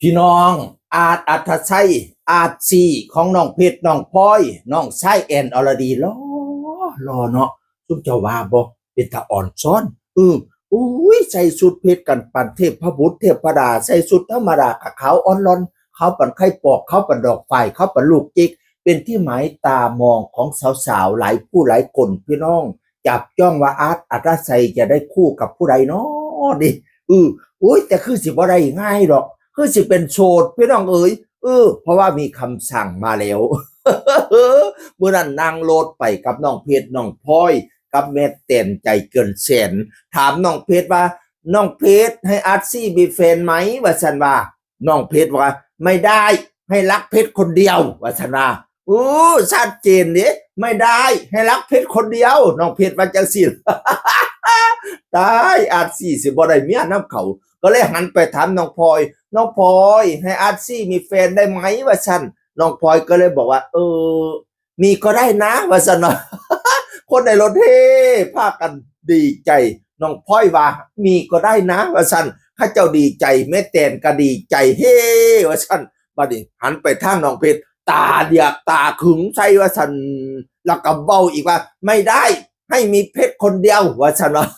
พี่น้องอาจอัธชัยอาจซีของน้องเพชรน้องพลอยน้องชายแอนอรดีรอเนาะซุมเจ้าว่าบ่เป็นตาอ่อนซ้อนอุ้ยใส่สุดเพชรกันปันเทพพระบุตรเทพดาใส่สุดธรรมดากับขาวอ่อนร้อนเขาปันไข่ปอกเขาปันดอกไฟเขาปันลูกจิกเป็นที่หมายตามองของสาวๆหลายผู้หลายคนพี่น้องจับจ้องว่าอาร์ตอัธชัยจะได้คู่กับผู้ใดเนาะดิอุ้ยแต่คือสิบ่ได้ง่ายหรอก คือสิเป็นโสดพี่น้องเอ๋ยเพราะว่ามีคำสั่งมาแล้วเมื่อนั้นนางโลดไปกับน้องเพชรน้องพลอยกับแม่เต้นใจเกินแสนถามน้องเพชรว่าน้องเพชรให้อาร์ซี่มีแฟนไหมว่าฉันว่าน้องเพชรว่าไม่ได้ให้รักเพชรคนเดียวว่าฉันว่าชัดเจนนี่ไม่ได้ให้รักเพชรคนเดียวน้องเพชรว่าจังสิตายอาร์ซี่สิบ่ได้เมียน้ำเขาก็เลยหันไปถามน้องพลอยน้องพลอยให้อาร์ซี่มีแฟนได้ไหมวะฉันน้องพลอยก็เลยบอกว่ามีก็ได้นะวะฉันเนาะ คนในรถเฮ่พากันดีใจน้องพลอยว่ามีก็ได้นะวะฉันข้าเจ้าดีใจแม่แตนก็ดีใจเฮ่วะฉันบัดนี้หันไปทางน้องเพชรตาเดียกตาขึงใส่วะฉันแล้วก็เบ้าอีกว่าไม่ได้ให้มีเพชรคนเดียววะฉันเนาะ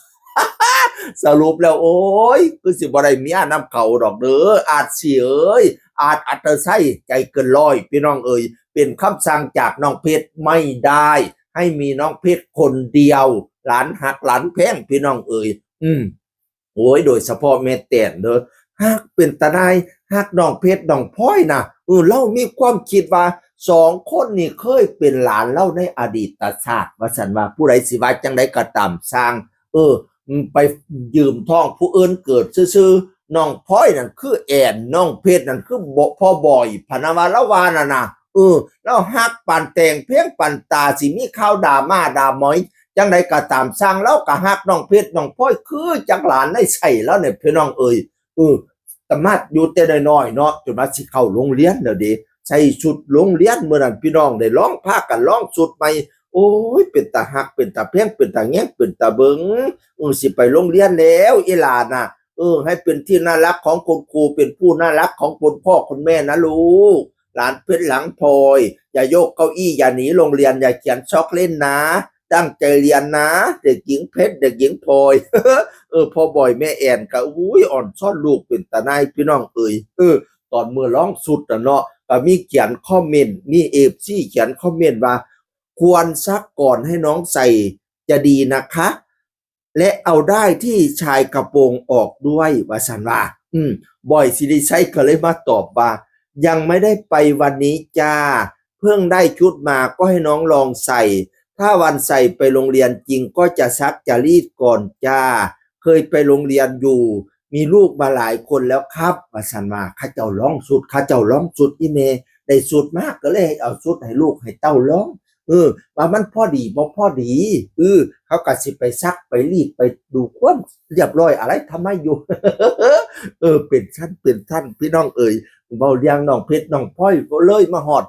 สรุปแล้วโอ้ยคือสิบ่ได้เมียน้ำเขาดอกเด้ออาจสิเอ้ยอาจอัตไส้ใจเกินร้อยพี่น้องเอ้ยเป็นคำสั่งจากน้องเพชรไม่ได้ให้มีน้องเพชรคนเดียวหลานหักหลานแพงพี่น้องเอ้ยโอ้ยโดยเฉพาะแม่แต่นเด้อหักเป็นตาได้หักน้องเพชรน้องพลอยนะเล่ามีความคิดว่าสองคนนี่เคยเป็นหลานเล่าในอดีตชาติว่าสันว่าผู้ใดสิว่าจังไดก็ตามสร้างไปยืมทองผู้อื่นเกิดซื่อๆน้องพลอยนั่นคือแอนน้องเพชรนั่นคือพ่อบ่อยพนาวาละวาน่ะนะแล้วฮักปานแต่งเพียงปานตาสิมีข้าวด่ามาด่าหมอยจังใดก็ตามสร้างแล้วก็ฮักน้องเพชรน้องพลอยคือจักหลานได้ใส่แล้วเนี่ยพี่น้องเอ่ยสามารถอยู่แต่น้อยๆเนาะจนมาสิเข้าโรงเรียนแล้วดิใส่ชุดโรงเรียนเมื่อนั้นพี่น้องได้ร้องพากันร้องชุดใหม่โอ้ยเป็นตาหักเป็นตาเพียงเป็นตาแง้งเป็นตาเบิงสิไปโรงเรียนแล้วอีหลานน่ะให้เป็นที่น่ารักของคุณครูเป็นผู้น่ารักของคุณพ่อคุณแม่นะลูกหลานเพชรหลังพลอยอย่าโยกเก้าอี้อย่าหนีโรงเรียนอย่าเขียนช็อกเล่นนะตั้งใจเรียนนะเด็กหญิงเพชรเด็กหญิงพลอยพ่อบ่อยแม่แอนก็อุ้ยอ่อนซ่อนลูกเป็นตานายพี่น้องเอ่ยตอนเมื่อร้องสุดเนาะก็มีเขียนคอมเมนต์มีFCเขียนคอมเมนต์ว่าควรซักก่อนให้น้องใส่จะดีนะคะและเอาได้ที่ชายกระโปรงออกด้วยว่าสันว่าบ่อยสิริชัยก็เลยมาตอบว่ายังไม่ได้ไปวันนี้จ้าเพิ่งได้ชุดมาก็ให้น้องลองใส่ถ้าวันใส่ไปโรงเรียนจริงก็จะซักจะรีดก่อนจ้าเคยไปโรงเรียนอยู่มีลูกมาหลายคนแล้วครับว่าสันว่าข้าเจ้าร้องสุดข้าเจ้าร้องสุดอีเมได้สุดมากก็เลยเอาสุดให้ลูกให้เต้าร้องว่ามันพอดีบ่พอดีเขาก็สิไปซักไปรีดไปดูความเรียบร้อยอะไรทำไมอยู่ เป็นชั้นพี่น้องเอ๋ยเบาเลี้ยงน้องเพชรน้องพลอยก็เลยมาฮอด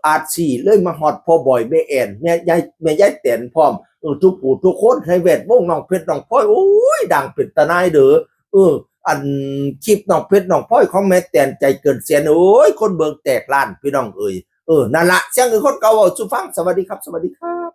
อาร์ซีเลยมาฮอดพ่อบ่อยแม่แอนแม่ยายแตนพร้อมทุกผู้ทุกคนให้แวดวงน้องเพชรน้องพลอยโอ้ยดังเป็นตาหนายเด้ออันคลิปน้องเพชรน้องพลอยของแม่แตนใจเกินแสนโอ้ยคนเบิ่งแตกล้านพี่น้องเอ๋ยนั่นละเสียงคือคนเก่าสู่ฟังสวัสดีครับสวัสดีครับ